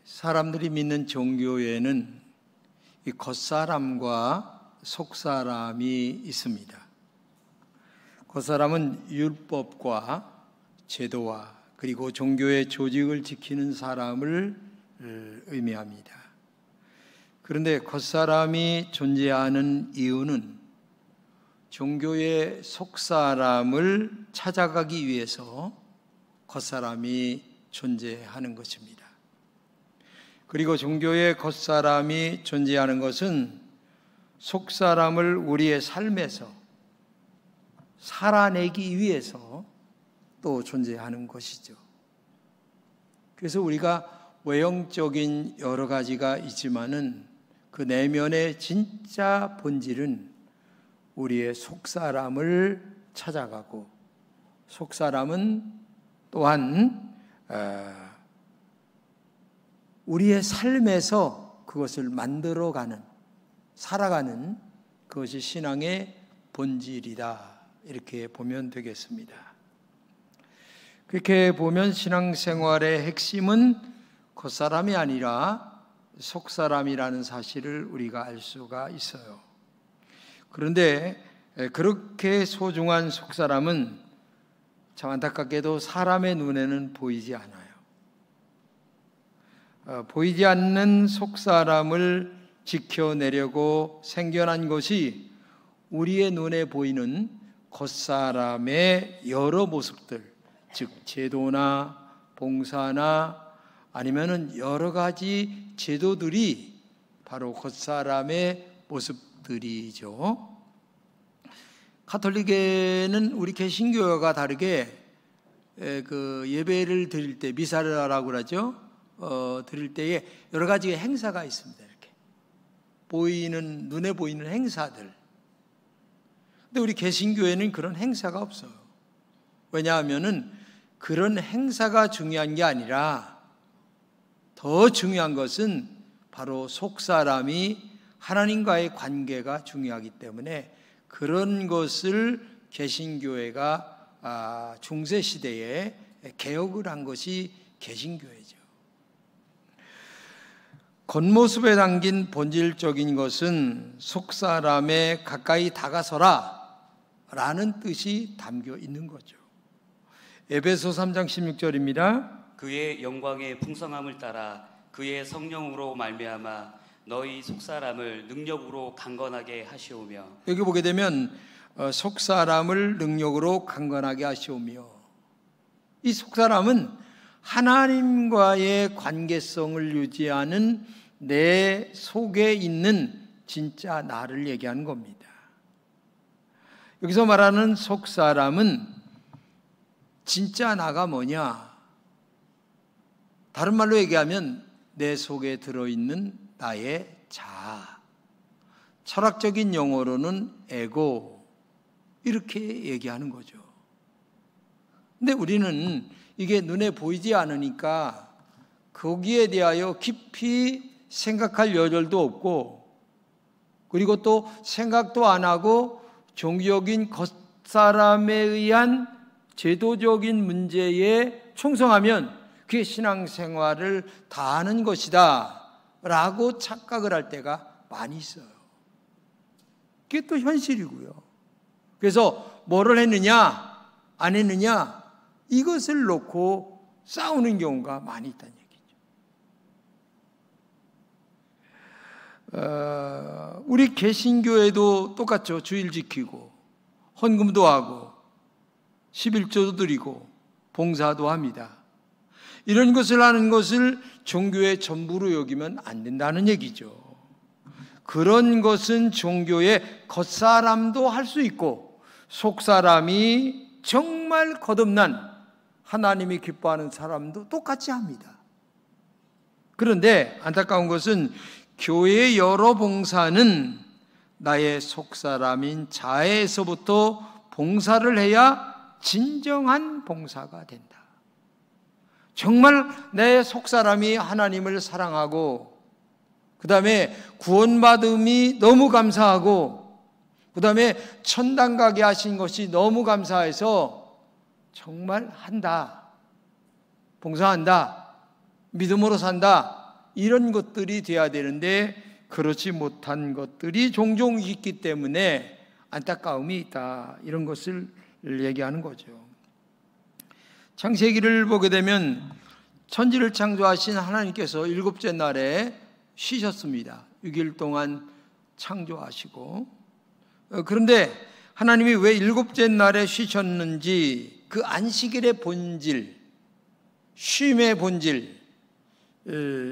사람들이 믿는 종교에는 이 겉사람과 속사람이 있습니다. 겉사람은 율법과 제도와 그리고 종교의 조직을 지키는 사람을 의미합니다. 그런데 겉사람이 존재하는 이유는 종교의 속사람을 찾아가기 위해서 겉사람이 존재하는 것입니다. 그리고 종교의 겉사람이 존재하는 것은 속사람을 우리의 삶에서 살아내기 위해서 또 존재하는 것이죠. 그래서 우리가 외형적인 여러 가지가 있지만은 그 내면의 진짜 본질은 우리의 속사람을 찾아가고, 속사람은 또한 우리의 삶에서 그것을 만들어가는, 살아가는 그것이 신앙의 본질이다, 이렇게 보면 되겠습니다. 그렇게 보면 신앙생활의 핵심은 겉사람이 아니라 속사람이라는 사실을 우리가 알 수가 있어요. 그런데 그렇게 소중한 속사람은 참 안타깝게도 사람의 눈에는 보이지 않아요. 보이지 않는 속사람을 지켜내려고 생겨난 것이 우리의 눈에 보이는 겉사람의 여러 모습들, 즉 제도나 봉사나 아니면은 여러 가지 제도들이 바로 겉사람의 모습들이죠. 가톨릭에는 우리 개신교와 다르게 그 예배를 드릴 때, 미사를 하라고 그러죠. 드릴 때에 여러 가지 행사가 있습니다. 이렇게 보이는, 눈에 보이는 행사들. 근데 우리 개신교회는 그런 행사가 없어요. 왜냐하면은 그런 행사가 중요한 게 아니라 더 중요한 것은 바로 속사람이 하나님과의 관계가 중요하기 때문에 그런 것을 개신교회가 중세시대에 개혁을 한 것이 개신교회죠. 겉모습에 담긴 본질적인 것은 속사람에 가까이 다가서라 라는 뜻이 담겨 있는 거죠. 에베소 3장 16절입니다. 그의 영광의 풍성함을 따라 그의 성령으로 말미암아 너희 속사람을 능력으로 강건하게 하시오며. 여기 보게 되면 속사람을 능력으로 강건하게 하시오며, 이 속사람은 하나님과의 관계성을 유지하는 내 속에 있는 진짜 나를 얘기하는 겁니다. 여기서 말하는 속사람은 진짜 나가 뭐냐? 다른 말로 얘기하면 내 속에 들어있는 나의 자아, 철학적인 용어로는 에고, 이렇게 얘기하는 거죠. 근데 우리는 이게 눈에 보이지 않으니까 거기에 대하여 깊이 생각할 여절도 없고, 그리고 또 생각도 안 하고 종교적인 겉사람에 의한 제도적인 문제에 충성하면 그게 신앙생활을 다하는 것이다 라고 착각을 할 때가 많이 있어요. 그게 또 현실이고요. 그래서 뭐를 했느냐 안 했느냐 이것을 놓고 싸우는 경우가 많이 있다는 얘기죠. 우리 개신교회도 똑같죠. 주일 지키고 헌금도 하고 11조도 드리고 봉사도 합니다. 이런 것을 하는 것을 종교의 전부로 여기면 안 된다는 얘기죠. 그런 것은 종교의 겉사람도 할 수 있고 속사람이 정말 거듭난 하나님이 기뻐하는 사람도 똑같이 합니다. 그런데 안타까운 것은 교회의 여러 봉사는 나의 속사람인 자아에서부터 봉사를 해야 진정한 봉사가 된다. 정말 내 속사람이 하나님을 사랑하고 그 다음에 구원받음이 너무 감사하고 그 다음에 천당 가게 하신 것이 너무 감사해서 정말 한다, 봉사한다, 믿음으로 산다, 이런 것들이 돼야 되는데 그렇지 못한 것들이 종종 있기 때문에 안타까움이 있다, 이런 것을 얘기하는 거죠. 창세기를 보게 되면 천지를 창조하신 하나님께서 일곱째 날에 쉬셨습니다. 6일 동안 창조하시고, 그런데 하나님이 왜 일곱째 날에 쉬셨는지, 그 안식일의 본질, 쉼의 본질,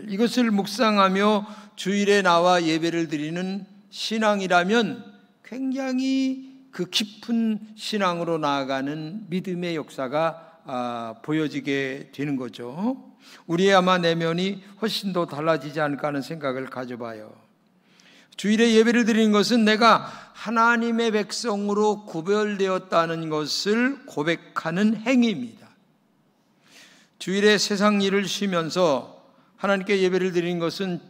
이것을 묵상하며 주일에 나와 예배를 드리는 신앙이라면 굉장히 그 깊은 신앙으로 나아가는 믿음의 역사가 보여지게 되는 거죠. 우리의 아마 내면이 훨씬 더 달라지지 않을까 하는 생각을 가져봐요. 주일에 예배를 드리는 것은 내가 하나님의 백성으로 구별되었다는 것을 고백하는 행위입니다. 주일에 세상 일을 쉬면서 하나님께 예배를 드리는 것은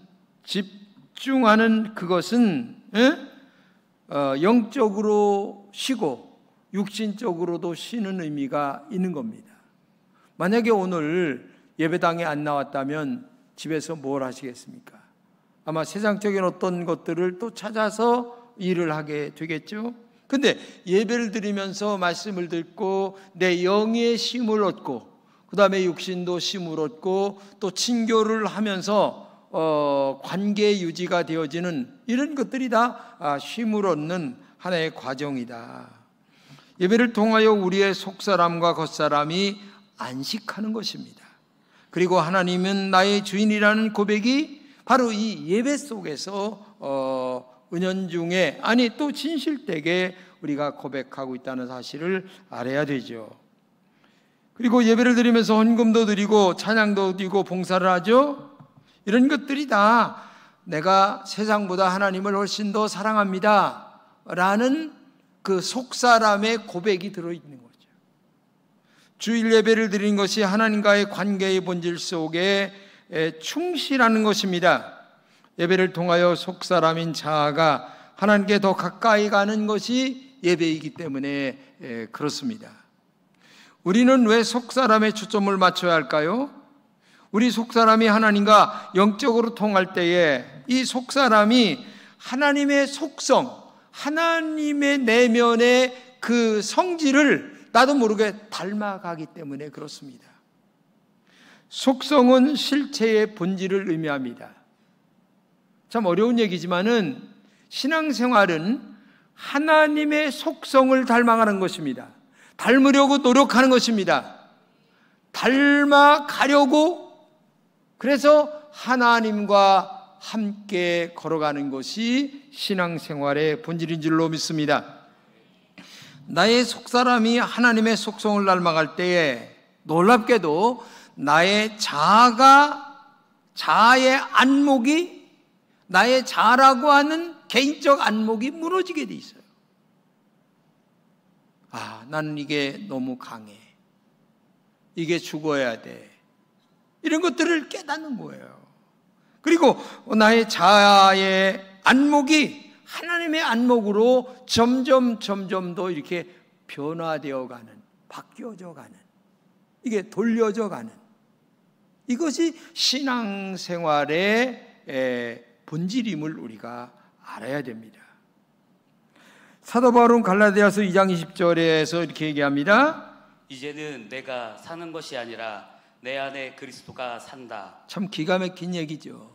집중하는 그것은 영적으로 쉬고 육신적으로도 쉬는 의미가 있는 겁니다. 만약에 오늘 예배당에 안 나왔다면 집에서 뭘 하시겠습니까? 아마 세상적인 어떤 것들을 또 찾아서 일을 하게 되겠죠. 근데 예배를 드리면서 말씀을 듣고 내 영의 쉼을 얻고, 그 다음에 육신도 쉼을 얻고, 또 친교를 하면서 관계 유지가 되어지는 이런 것들이 다 쉼을 얻는 하나의 과정이다. 예배를 통하여 우리의 속사람과 겉사람이 안식하는 것입니다. 그리고 하나님은 나의 주인이라는 고백이 바로 이 예배 속에서 은연중에, 아니 또 진실되게 우리가 고백하고 있다는 사실을 알아야 되죠. 그리고 예배를 드리면서 헌금도 드리고 찬양도 드리고 봉사를 하죠. 이런 것들이 다 내가 세상보다 하나님을 훨씬 더 사랑합니다 라는 그 속사람의 고백이 들어있는 거죠. 주일 예배를 드리는 것이 하나님과의 관계의 본질 속에 충실하는 것입니다. 예배를 통하여 속사람인 자아가 하나님께 더 가까이 가는 것이 예배이기 때문에 그렇습니다. 우리는 왜 속사람에 초점을 맞춰야 할까요? 우리 속사람이 하나님과 영적으로 통할 때에 이 속사람이 하나님의 속성, 하나님의 내면의 그 성질을 나도 모르게 닮아가기 때문에 그렇습니다. 속성은 실체의 본질을 의미합니다. 참 어려운 얘기지만은 신앙생활은 하나님의 속성을 닮아가는 것입니다. 닮으려고 노력하는 것입니다. 닮아가려고, 그래서 하나님과 함께 걸어가는 것이 신앙생활의 본질인 줄로 믿습니다. 나의 속사람이 하나님의 속성을 닮아갈 때에 놀랍게도 나의 자아의 안목이, 나의 자아라고 하는 개인적 안목이 무너지게 돼 있어요. 나는 이게 너무 강해, 이게 죽어야 돼, 이런 것들을 깨닫는 거예요. 그리고 나의 자아의 안목이 하나님의 안목으로 점점 더 이렇게 변화되어 가는, 바뀌어져 가는, 이게 돌려져 가는, 이것이 신앙생활의 본질임을 우리가 알아야 됩니다. 사도 바울은 갈라디아서 2장 20절에서 이렇게 얘기합니다. 이제는 내가 사는 것이 아니라 내 안에 그리스도가 산다. 참 기가 막힌 얘기죠.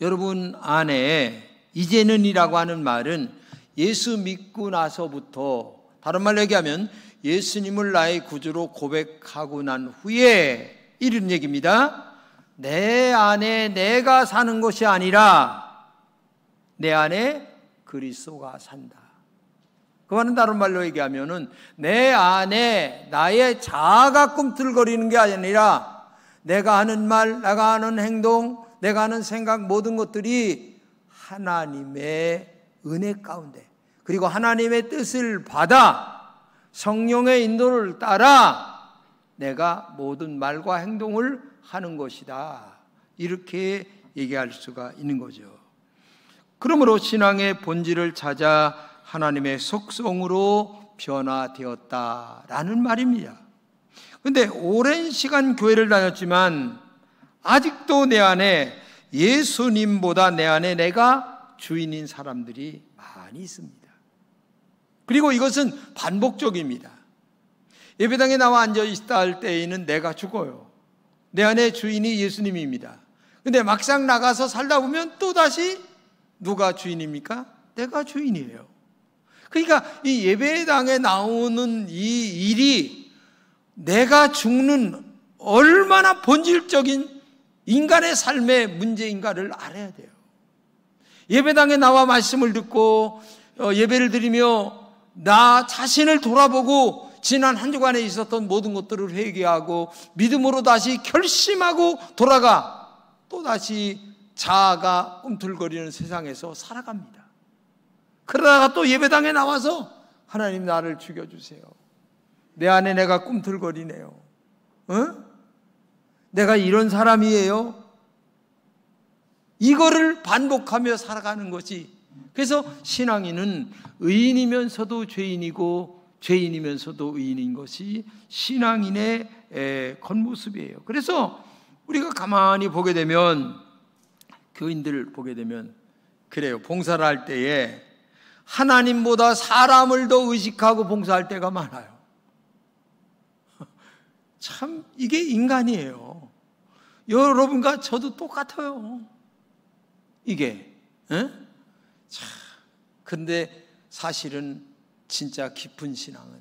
여러분 안에 이제는이라고 하는 말은 예수 믿고 나서부터, 다른 말로 얘기하면 예수님을 나의 구주로 고백하고 난 후에 이런 얘기입니다. 내 안에 내가 사는 것이 아니라 내 안에 그리스도가 산다. 그 말은 다른 말로 얘기하면은 내 안에 나의 자아가 꿈틀거리는 게 아니라 내가 하는 말, 내가 하는 행동, 내가 하는 생각, 모든 것들이 하나님의 은혜 가운데, 그리고 하나님의 뜻을 받아 성령의 인도를 따라 내가 모든 말과 행동을 하는 것이다, 이렇게 얘기할 수가 있는 거죠. 그러므로 신앙의 본질을 찾아 하나님의 속성으로 변화되었다라는 말입니다. 그런데 오랜 시간 교회를 다녔지만 아직도 내 안에 예수님보다 내 안에 내가 주인인 사람들이 많이 있습니다. 그리고 이것은 반복적입니다. 예배당에 나와 앉아있다 할 때에는 내가 죽어요. 내 안에 주인이 예수님입니다. 근데 막상 나가서 살다 보면 또다시 누가 주인입니까? 내가 주인이에요. 그러니까 이 예배당에 나오는 이 일이 내가 죽는 얼마나 본질적인 인간의 삶의 문제인가를 알아야 돼요. 예배당에 나와 말씀을 듣고 예배를 드리며 나 자신을 돌아보고 지난 한 주간에 있었던 모든 것들을 회개하고 믿음으로 다시 결심하고 돌아가 또다시 자아가 꿈틀거리는 세상에서 살아갑니다. 그러다가 또 예배당에 나와서 하나님 나를 죽여주세요. 내 안에 내가 꿈틀거리네요. 내가 이런 사람이에요. 이거를 반복하며 살아가는 것이, 그래서 신앙인은 의인이면서도 죄인이고 죄인이면서도 의인인 것이 신앙인의 겉모습이에요. 그래서 우리가 가만히 보게 되면, 교인들을 보게 되면 그래요. 봉사를 할 때에 하나님보다 사람을 더 의식하고 봉사할 때가 많아요. 참 이게 인간이에요. 여러분과 저도 똑같아요. 이게 참, 근데 사실은 진짜 깊은 신앙은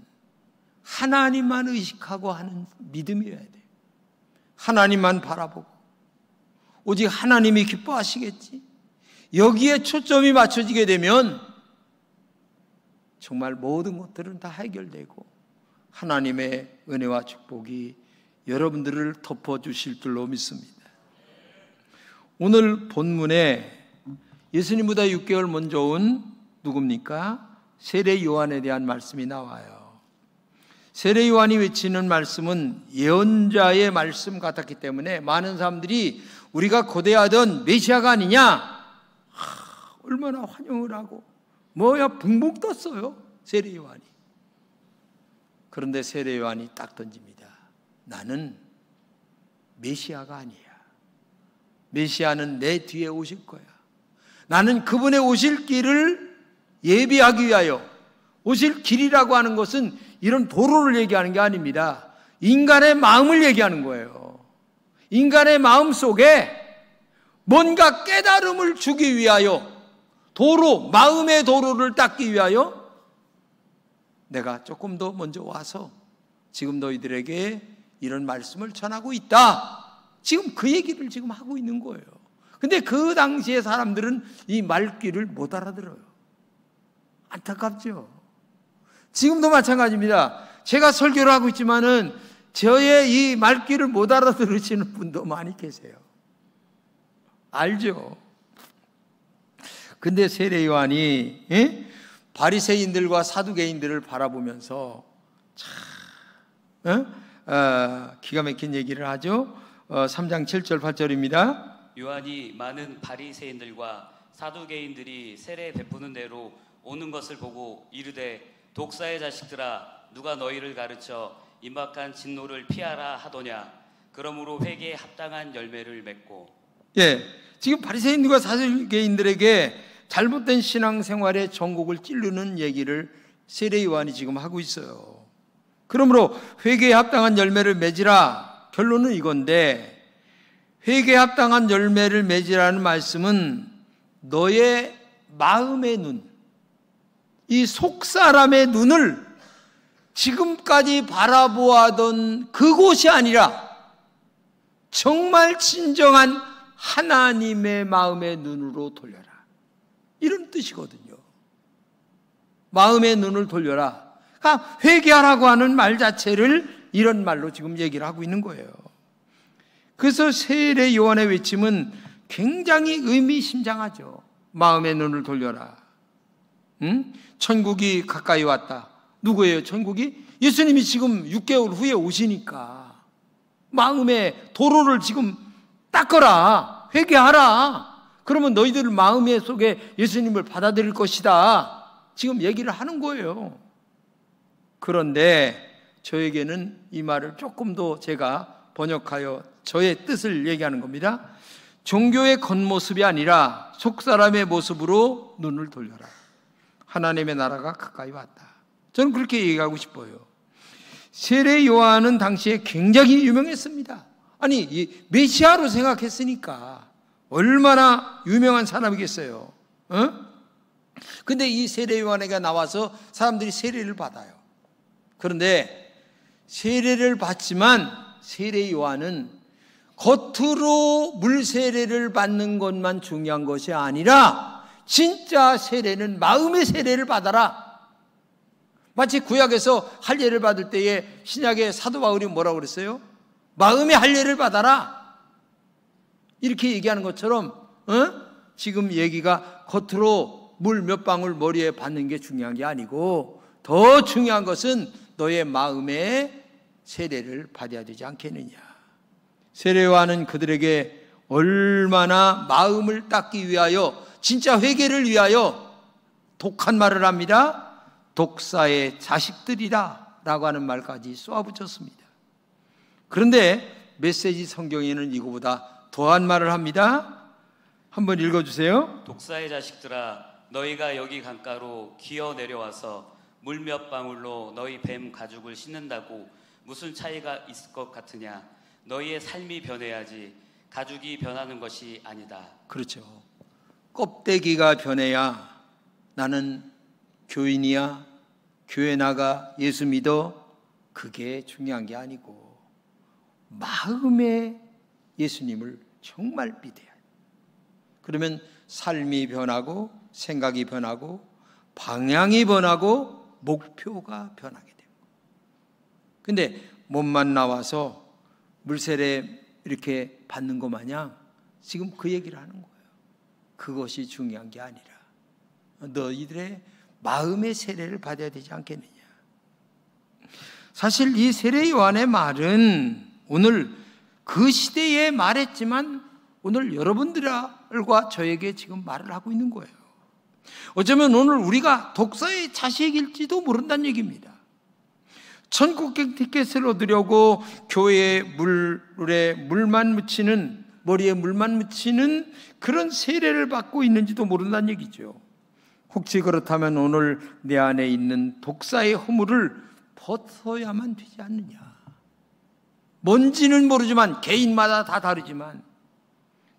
하나님만 의식하고 하는 믿음이어야 돼요. 하나님만 바라보고 오직 하나님이 기뻐하시겠지, 여기에 초점이 맞춰지게 되면 정말 모든 것들은 다 해결되고 하나님의 은혜와 축복이 여러분들을 덮어주실 줄로 믿습니다. 오늘 본문에 예수님보다 6개월 먼저 온 누굽니까? 세례 요한에 대한 말씀이 나와요. 세례 요한이 외치는 말씀은 예언자의 말씀 같았기 때문에 많은 사람들이 우리가 고대하던 메시아가 아니냐, 얼마나 환영을 하고 뭐야 붕붕 떴어요 세례 요한이. 그런데 세례 요한이 딱 던집니다. 나는 메시아가 아니야. 메시아는 내 뒤에 오실 거야. 나는 그분의 오실 길을 예비하기 위하여, 오실 길이라고 하는 것은 이런 도로를 얘기하는 게 아닙니다. 인간의 마음을 얘기하는 거예요. 인간의 마음 속에 뭔가 깨달음을 주기 위하여, 도로, 마음의 도로를 닦기 위하여 내가 조금 더 먼저 와서 지금 너희들에게 이런 말씀을 전하고 있다. 지금 그 얘기를 지금 하고 있는 거예요. 근데 그 당시에 사람들은 이 말귀를 못 알아들어요. 안타깝죠. 지금도 마찬가지입니다. 제가 설교를 하고 있지만은 저의 이 말귀를 못 알아들으시는 분도 많이 계세요. 알죠? 근데 세례 요한이 바리새인들과 사두개인들을 바라보면서 참 기가 막힌 얘기를 하죠. 3장 7절 8절입니다. 요한이 많은 바리새인들과 사두개인들이 세례 베푸는 대로 오는 것을 보고 이르되 독사의 자식들아, 누가 너희를 가르쳐 임박한 진노를 피하라 하더냐. 그러므로 회개에 합당한 열매를 맺고. 지금 바리새인들과 사두개인들에게 잘못된 신앙생활의 전곡을 찌르는 얘기를 세례 요한이 지금 하고 있어요. 그러므로 회개에 합당한 열매를 맺으라. 결론은 이건데, 회개에 합당한 열매를 맺으라는 말씀은 너의 마음의 눈, 이 속사람의 눈을 지금까지 바라보았던 그곳이 아니라 정말 진정한 하나님의 마음의 눈으로 돌려라. 이런 뜻이거든요. 마음의 눈을 돌려라. 그러니까 회개하라고 하는 말 자체를 이런 말로 지금 얘기를 하고 있는 거예요. 그래서 세례 요한의 외침은 굉장히 의미심장하죠. 마음의 눈을 돌려라. 천국이 가까이 왔다. 누구예요 천국이? 예수님이 지금 6개월 후에 오시니까 마음의 도로를 지금 닦아라. 회개하라. 그러면 너희들 마음의 속에 예수님을 받아들일 것이다. 지금 얘기를 하는 거예요. 그런데 저에게는 이 말을 조금 더 제가 번역하여 저의 뜻을 얘기하는 겁니다. 종교의 겉모습이 아니라 속사람의 모습으로 눈을 돌려라. 하나님의 나라가 가까이 왔다. 저는 그렇게 얘기하고 싶어요. 세례 요한은 당시에 굉장히 유명했습니다. 아니, 이 메시아로 생각했으니까 얼마나 유명한 사람이겠어요. 근데 이 세례 요한에게 나와서 사람들이 세례를 받아요. 그런데 세례를 받지만 세례 요한은 겉으로 물 세례를 받는 것만 중요한 것이 아니라 진짜 세례는 마음의 세례를 받아라. 마치 구약에서 할례를 받을 때에 신약의 사도 바울이 뭐라고 그랬어요? 마음의 할례를 받아라. 이렇게 얘기하는 것처럼 지금 얘기가 겉으로 물 몇 방울 머리에 받는 게 중요한 게 아니고 더 중요한 것은 너의 마음의 세례를 받아야 되지 않겠느냐. 세례 요한은 그들에게 얼마나 마음을 닦기 위하여 진짜 회개를 위하여 독한 말을 합니다. 독사의 자식들이라 라고 하는 말까지 쏘아붙였습니다. 그런데 메시지 성경에는 이거보다 더한 말을 합니다. 한번 읽어주세요. 독사의 자식들아, 너희가 여기 강가로 기어 내려와서 물 몇 방울로 너희 뱀 가죽을 씻는다고 무슨 차이가 있을 것 같으냐. 너희의 삶이 변해야지 가죽이 변하는 것이 아니다. 그렇죠. 껍데기가 변해야 나는 교인이야, 교회 나가, 예수 믿어, 그게 중요한 게 아니고 마음에 예수님을 정말 믿어야 해요. 그러면 삶이 변하고 생각이 변하고 방향이 변하고 목표가 변하게 됩니다. 근데 몸만 나와서 물세례 이렇게 받는 것 마냥 지금 그 얘기를 하는 거예요. 그것이 중요한 게 아니라 너희들의 마음의 세례를 받아야 되지 않겠느냐. 사실 이 세례 요한의 말은 오늘 그 시대에 말했지만 오늘 여러분들과 저에게 지금 말을 하고 있는 거예요. 어쩌면 오늘 우리가 독사의 자식일지도 모른다는 얘기입니다. 천국경 티켓을 얻으려고 교회에 머리에 물만 묻히는 그런 세례를 받고 있는지도 모른다는 얘기죠. 혹시 그렇다면 오늘 내 안에 있는 독사의 허물을 벗어야만 되지 않느냐. 뭔지는 모르지만 개인마다 다 다르지만,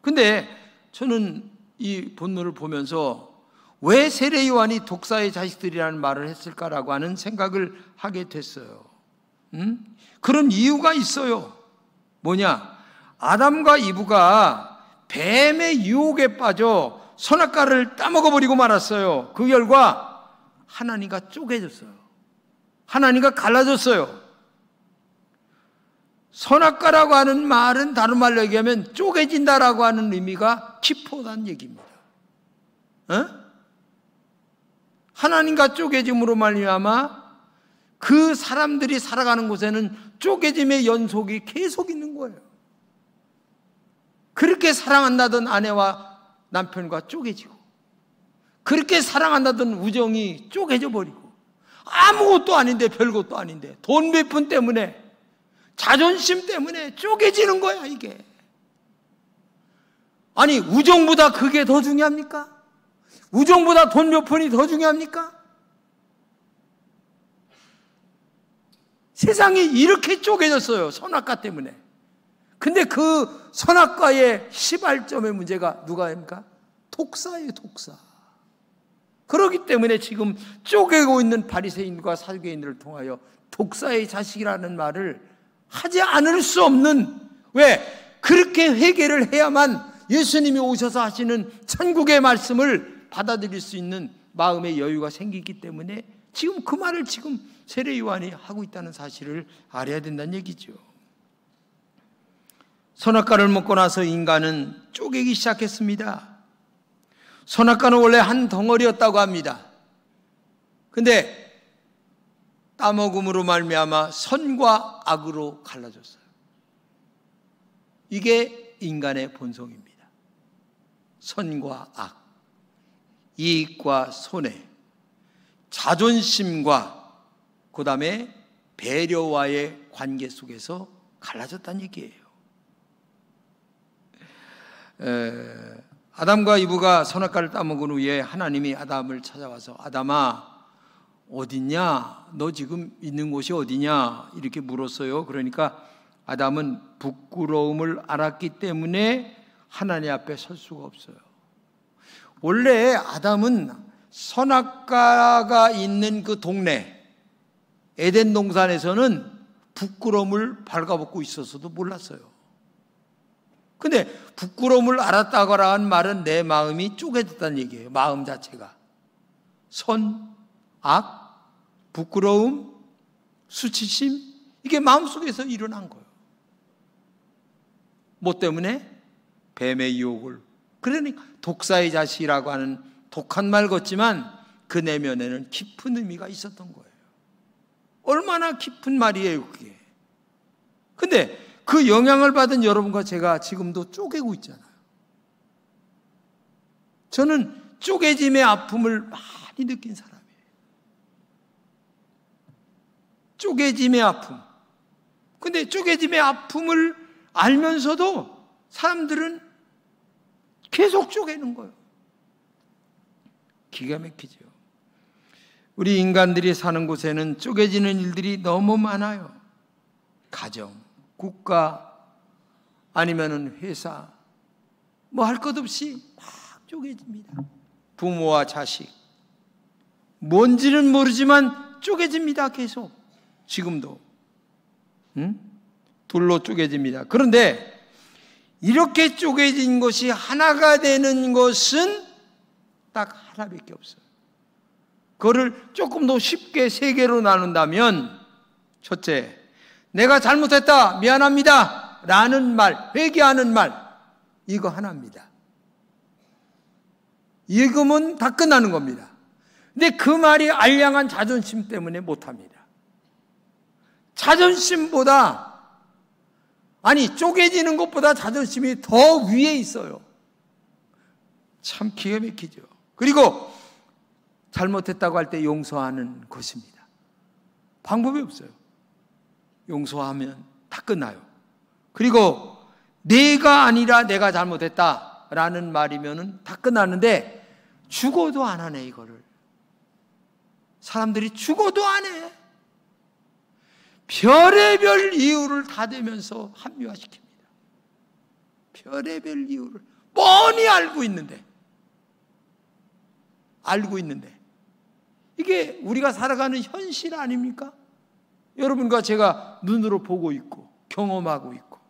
근데 저는 이 본문을 보면서 왜 세례 요한이 독사의 자식들이라는 말을 했을까라고 하는 생각을 하게 됐어요. 그런 이유가 있어요. 뭐냐? 아담과 이브가 뱀의 유혹에 빠져 선악과를 따먹어버리고 말았어요. 그 결과 하나님과 쪼개졌어요. 하나님과 갈라졌어요. 선악과라고 하는 말은 다른 말로 얘기하면 쪼개진다라고 하는 의미가 깊어난 얘기입니다. 하나님과 쪼개짐으로 말미암아 그 사람들이 살아가는 곳에는 쪼개짐의 연속이 계속 있는 거예요. 그렇게 사랑한다던 아내와 남편과 쪼개지고, 그렇게 사랑한다던 우정이 쪼개져 버리고, 아무것도 아닌데 별것도 아닌데 돈 몇 푼 때문에, 자존심 때문에 쪼개지는 거야 이게. 아니, 우정보다 그게 더 중요합니까? 우정보다 돈 몇 푼이 더 중요합니까? 세상이 이렇게 쪼개졌어요, 선악과 때문에. 근데 그 선악과의 시발점의 문제가 누가 합니까? 독사예요, 독사. 그렇기 때문에 지금 쪼개고 있는 바리새인과 사두개인들을 통하여 독사의 자식이라는 말을 하지 않을 수 없는, 왜? 그렇게 회개를 해야만 예수님이 오셔서 하시는 천국의 말씀을 받아들일 수 있는 마음의 여유가 생기기 때문에 지금 그 말을 지금 세례 요한이 하고 있다는 사실을 알아야 된다는 얘기죠. 선악과를 먹고 나서 인간은 쪼개기 시작했습니다. 선악과는 원래 한 덩어리였다고 합니다. 근데 따먹음으로 말미암아 선과 악으로 갈라졌어요. 이게 인간의 본성입니다. 선과 악, 이익과 손해, 자존심과 그 다음에 배려와의 관계 속에서 갈라졌다는 얘기예요. 아담과 이브가 선악과를 따먹은 후에 하나님이 아담을 찾아와서 아담아 어딨냐? 너 지금 있는 곳이 어디냐? 이렇게 물었어요. 그러니까 아담은 부끄러움을 알았기 때문에 하나님 앞에 설 수가 없어요. 원래 아담은 선악과가 있는 그 동네 에덴 동산에서는 부끄러움을 발가벗고 있었어도 몰랐어요. 근데 부끄러움을 알았다거나 한 말은 내 마음이 쪼개졌다는 얘기예요. 마음 자체가. 선, 악, 부끄러움, 수치심, 이게 마음속에서 일어난 거예요. 뭐 때문에? 뱀의 유혹을. 그러니까 독사의 자식이라고 하는 독한 말 같지만 그 내면에는 깊은 의미가 있었던 거예요. 얼마나 깊은 말이에요, 그게. 근데 그 영향을 받은 여러분과 제가 지금도 쪼개고 있잖아요. 저는 쪼개짐의 아픔을 많이 느낀 사람이에요. 쪼개짐의 아픔. 근데 쪼개짐의 아픔을 알면서도 사람들은 계속 쪼개는 거예요. 기가 막히죠. 우리 인간들이 사는 곳에는 쪼개지는 일들이 너무 많아요. 가정, 국가, 아니면은 회사, 뭐 할 것 없이 막 쪼개집니다. 부모와 자식. 뭔지는 모르지만 쪼개집니다, 계속. 지금도. 둘로 쪼개집니다. 그런데 이렇게 쪼개진 것이 하나가 되는 것은 딱 하나밖에 없어요. 그거를 조금 더 쉽게 세 개로 나눈다면, 첫째, 내가 잘못했다, 미안합니다 라는 말, 회개하는 말, 이거 하나입니다. 이거면 다 끝나는 겁니다. 근데 그 말이 알량한 자존심 때문에 못합니다. 자존심보다, 아니 쪼개지는 것보다 자존심이 더 위에 있어요. 참 기가 막히죠. 그리고 잘못했다고 할 때 용서하는 것입니다. 방법이 없어요. 용서하면 다 끝나요. 그리고 내가 아니라 내가 잘못했다라는 말이면 다 끝나는데 죽어도 안 하네, 이거를. 사람들이 죽어도 안 해. 별의별 이유를 다 대면서 합리화시킵니다. 별의별 이유를 뻔히 알고 있는데 이게 우리가 살아가는 현실 아닙니까? 여러분과 제가 눈으로 보고 있고 경험하고 있고.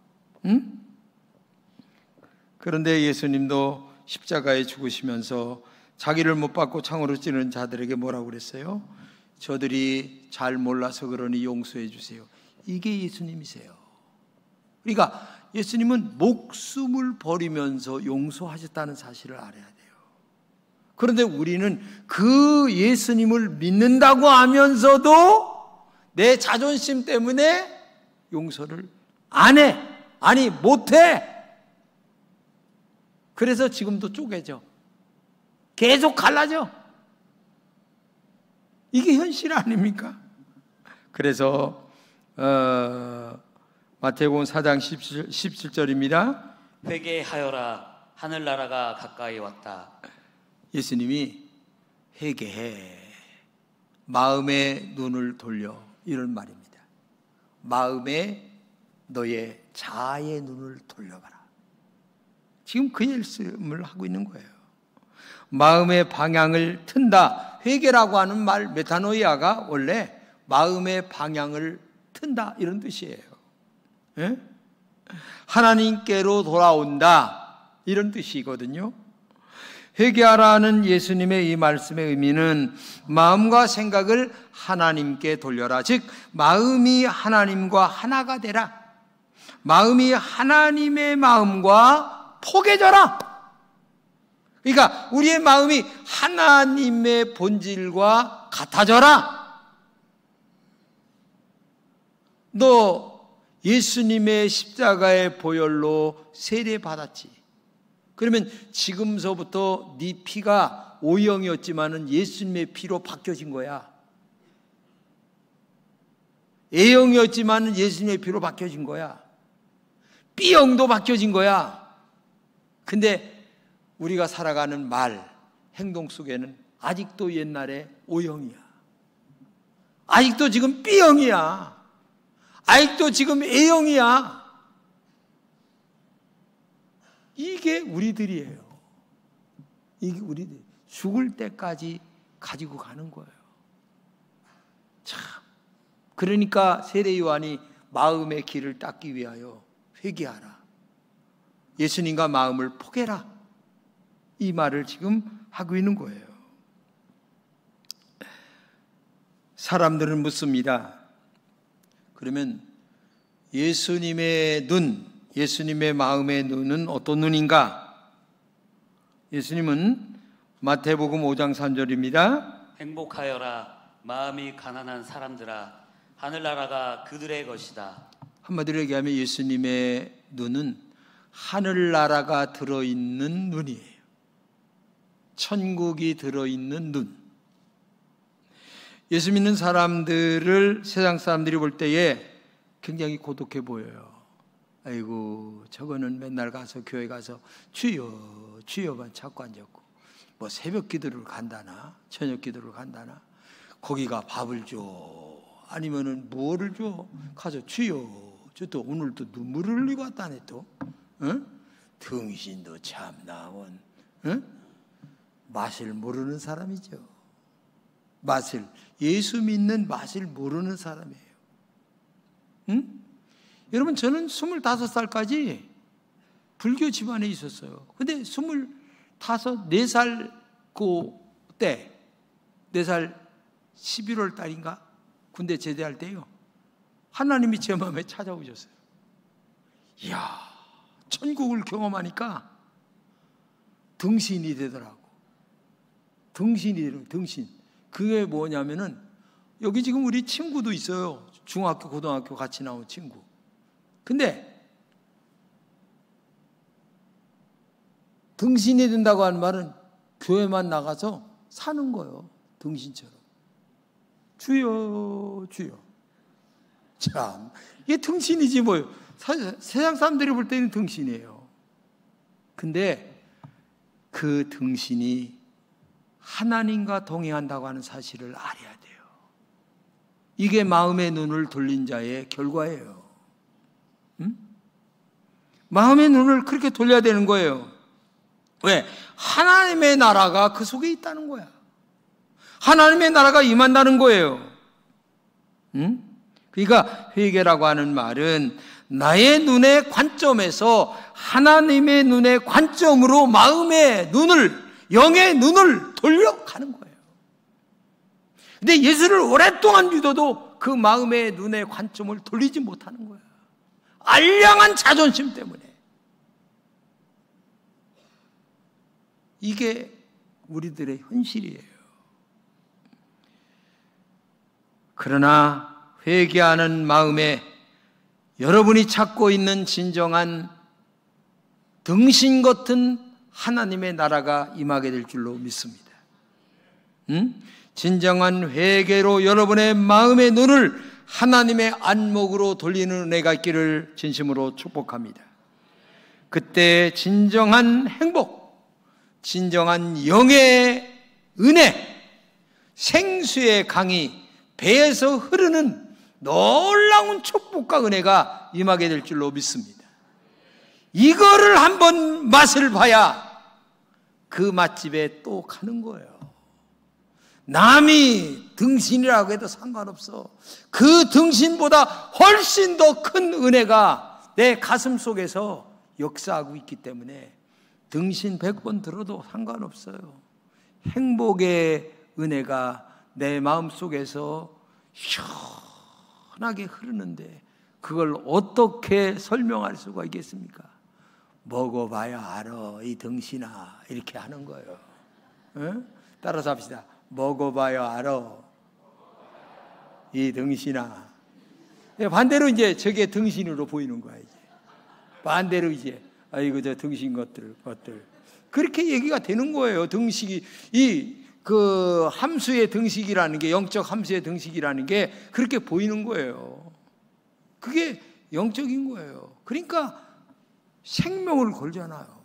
그런데 예수님도 십자가에 죽으시면서 자기를 못 받고 창으로 찌르는 자들에게 뭐라고 그랬어요? 저들이 잘 몰라서 그러니 용서해 주세요. 이게 예수님이세요. 그러니까 예수님은 목숨을 버리면서 용서하셨다는 사실을 알아야 돼요. 그런데 우리는 그 예수님을 믿는다고 하면서도 내 자존심 때문에 용서를 안 해. 아니 못해. 그래서 지금도 쪼개져. 계속 갈라져. 이게 현실 아닙니까? 그래서 마태복음 4장 17절입니다. 회개하여라, 하늘나라가 가까이 왔다. 예수님이 회개해, 마음의 눈을 돌려, 이런 말입니다. 마음에 너의 자아의 눈을 돌려봐라. 지금 그 말씀을 하고 있는 거예요. 마음의 방향을 튼다. 회개라고 하는 말, 메타노이아가 원래 마음의 방향을 튼다, 이런 뜻이에요. 예? 하나님께로 돌아온다, 이런 뜻이거든요. 회개하라는 예수님의 이 말씀의 의미는 마음과 생각을 하나님께 돌려라. 즉 마음이 하나님과 하나가 되라. 마음이 하나님의 마음과 포개져라. 그러니까 우리의 마음이 하나님의 본질과 같아져라. 너 예수님의 십자가의 보혈로 세례받았지. 그러면 지금서부터 네 피가 O형이었지만은 예수님의 피로 바뀌어진 거야. A형이었지만은 예수님의 피로 바뀌어진 거야. B형도 바뀌어진 거야. 근데 우리가 살아가는 말, 행동 속에는 아직도 옛날에 O형이야. 아직도 지금 B형이야. 아직도 지금 A형이야. 이게 우리들이에요. 이게 우리들. 죽을 때까지 가지고 가는 거예요. 참. 그러니까 세례 요한이 마음의 길을 닦기 위하여 회개하라. 예수님과 마음을 포개라. 이 말을 지금 하고 있는 거예요. 사람들은 묻습니다. 그러면 예수님의 눈, 예수님의 마음의 눈은 어떤 눈인가? 예수님은 마태복음 5장 3절입니다. 행복하여라 마음이 가난한 사람들아 하늘나라가 그들의 것이다. 한마디로 얘기하면 예수님의 눈은 하늘나라가 들어있는 눈이에요. 천국이 들어있는 눈. 예수 믿는 사람들을 세상 사람들이 볼 때에 굉장히 고독해 보여요. 아이고 저거는 맨날 가서 교회 가서 주여 주여만 찾고 앉았고 뭐 새벽 기도를 간다나 저녁 기도를 간다나 거기가 밥을 줘 아니면은 뭐를 줘 가서 주여 저 또 오늘 또 눈물을 흘리고 왔다네 또 응? 등신도 참 나온 응? 맛을 모르는 사람이죠. 맛을 예수 믿는 맛을 모르는 사람이에요. 응? 여러분 저는 25살까지 불교 집안에 있었어요. 근데 25, 4살 그때 4살 11월 달인가 군대 제대할 때요. 하나님이 제 마음에 찾아오셨어요. 이야 천국을 경험하니까 등신이 되더라고. 등신이 되더라고. 등신. 그게 뭐냐면은 여기 지금 우리 친구도 있어요. 중학교 고등학교 같이 나온 친구. 근데 등신이 된다고 하는 말은 교회만 나가서 사는 거예요. 등신처럼. 주여 주여. 참 이게 등신이지 뭐예요. 세상 사람들이 볼 때는 등신이에요. 근데 그 등신이 하나님과 동행한다고 하는 사실을 알아야 돼요. 이게 마음의 눈을 돌린 자의 결과예요. 응? 마음의 눈을 그렇게 돌려야 되는 거예요. 왜? 하나님의 나라가 그 속에 있다는 거야. 하나님의 나라가 임한다는 거예요. 응? 그러니까 회개라고 하는 말은 나의 눈의 관점에서 하나님의 눈의 관점으로 마음의 눈을, 영의 눈을 돌려가는 거예요. 근데 예수를 오랫동안 믿어도 그 마음의 눈의 관점을 돌리지 못하는 거야. 알량한 자존심 때문에. 이게 우리들의 현실이에요. 그러나 회개하는 마음에 여러분이 찾고 있는 진정한 등신 같은 하나님의 나라가 임하게 될 줄로 믿습니다. 진정한 회개로 여러분의 마음의 눈을 하나님의 안목으로 돌리는 은혜가 있기를 진심으로 축복합니다. 그때 진정한 행복, 진정한 영의 은혜, 생수의 강이 배에서 흐르는 놀라운 축복과 은혜가 임하게 될 줄로 믿습니다. 이거를 한번 맛을 봐야 그 맛집에 또 가는 거예요. 남이 등신이라고 해도 상관없어. 그 등신보다 훨씬 더 큰 은혜가 내 가슴 속에서 역사하고 있기 때문에 등신 100번 들어도 상관없어요. 행복의 은혜가 내 마음 속에서 시원하게 흐르는데 그걸 어떻게 설명할 수가 있겠습니까? 먹어봐야 알아 이 등신아 이렇게 하는 거예요. 응? 따라서 합시다. 먹어봐야 알아 이 등신아. 반대로 이제 저게 등신으로 보이는 거야. 이제 반대로 이제 아이고 저 등신 것들 그렇게 얘기가 되는 거예요. 등식이 그 함수의 등식이라는 게 영적 함수의 등식이라는 게 그렇게 보이는 거예요. 그게 영적인 거예요. 그러니까 생명을 걸잖아요.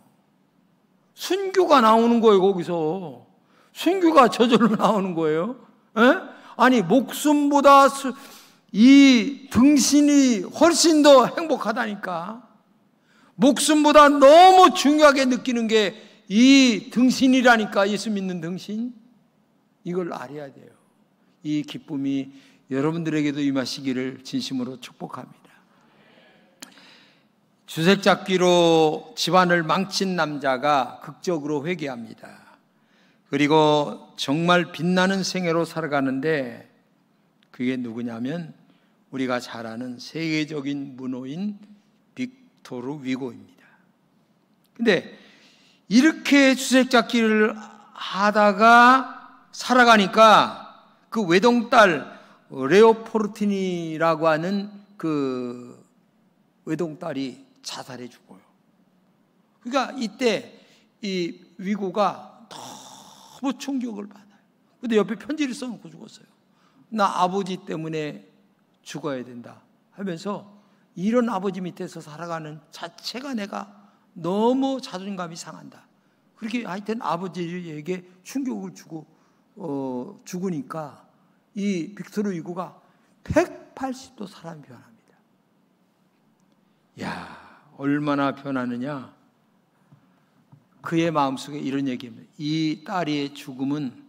순교가 나오는 거예요. 거기서 순교가 저절로 나오는 거예요. 에? 아니 목숨보다 이 등신이 훨씬 더 행복하다니까. 목숨보다 너무 중요하게 느끼는 게 이 등신이라니까. 예수 믿는 등신. 이걸 알아야 돼요. 이 기쁨이 여러분들에게도 임하시기를 진심으로 축복합니다. 주색 잡기로 집안을 망친 남자가 극적으로 회개합니다. 그리고 정말 빛나는 생애로 살아가는데, 그게 누구냐면 우리가 잘 아는 세계적인 문호인 빅토르 위고입니다. 근데 이렇게 주색 잡기를 하다가 살아가니까 그 외동딸 레오포르티니라고 하는 그 외동딸이 자살해 죽어요. 그러니까 이때 이 위고가 너무 충격을 받아요. 근데 옆에 편지를 써놓고 죽었어요. 나 아버지 때문에 죽어야 된다 하면서, 이런 아버지 밑에서 살아가는 자체가 내가 너무 자존감이 상한다. 그렇게 하여튼 아버지에게 충격을 주고 죽으니까 이 빅토르 위고가 180도 사람이 변합니다. 야, 얼마나 변하느냐. 그의 마음속에 이런 얘기입니다. 이 딸의 죽음은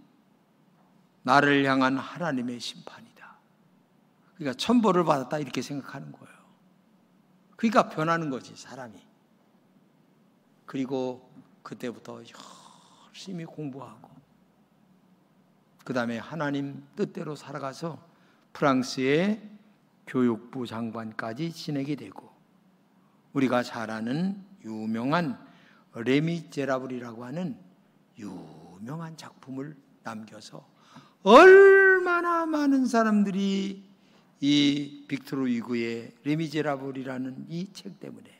나를 향한 하나님의 심판이다. 그러니까 천벌을 받았다 이렇게 생각하는 거예요. 그러니까 변하는 거지, 사람이. 그리고 그때부터 열심히 공부하고 그 다음에 하나님 뜻대로 살아가서 프랑스의 교육부 장관까지 지내게 되고, 우리가 잘 아는 유명한 레미제라블이라고 하는 유명한 작품을 남겨서 얼마나 많은 사람들이 이 빅토르 위고의 레미제라블이라는 이 책 때문에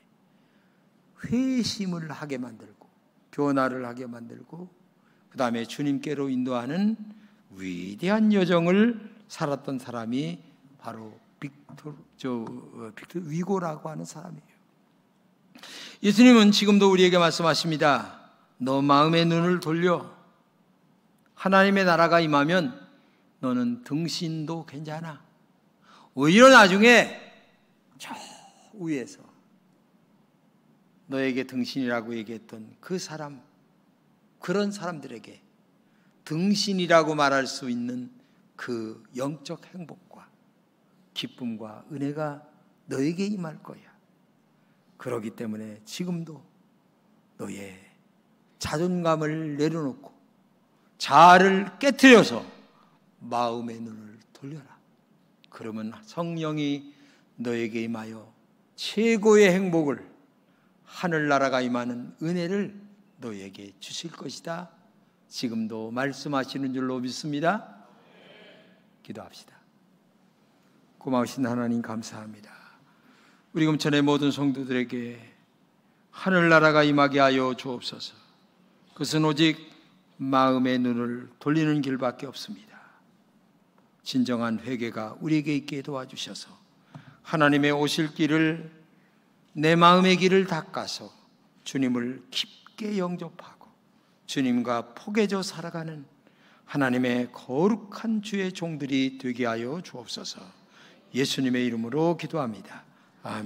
회심을 하게 만들고 변화를 하게 만들고, 그 다음에 주님께로 인도하는 위대한 여정을 살았던 사람이 바로 빅토르 위고라고 하는 사람이에요. 예수님은 지금도 우리에게 말씀하십니다. 너 마음의 눈을 돌려 하나님의 나라가 임하면 너는 등신도 괜찮아. 오히려 나중에 저 위에서 너에게 등신이라고 얘기했던 그 사람, 그런 사람들에게 등신이라고 말할 수 있는 그 영적 행복과 기쁨과 은혜가 너에게 임할 거야. 그렇기 때문에 지금도 너의 자존감을 내려놓고 자아를 깨트려서 마음의 눈을 돌려라. 그러면 성령이 너에게 임하여 최고의 행복을, 하늘나라가 임하는 은혜를 너에게 주실 것이다. 지금도 말씀하시는 줄로 믿습니다. 기도합시다. 고마우신 하나님 감사합니다. 우리 금천의 모든 성도들에게 하늘나라가 임하게 하여 주옵소서. 그것은 오직 마음의 눈을 돌리는 길밖에 없습니다. 진정한 회개가 우리에게 있게 도와주셔서 하나님의 오실 길을, 내 마음의 길을 닦아서 주님을 깊게 영접하고 주님과 포개져 살아가는 하나님의 거룩한 주의 종들이 되게 하여 주옵소서. 예수님의 이름으로 기도합니다. 아멘.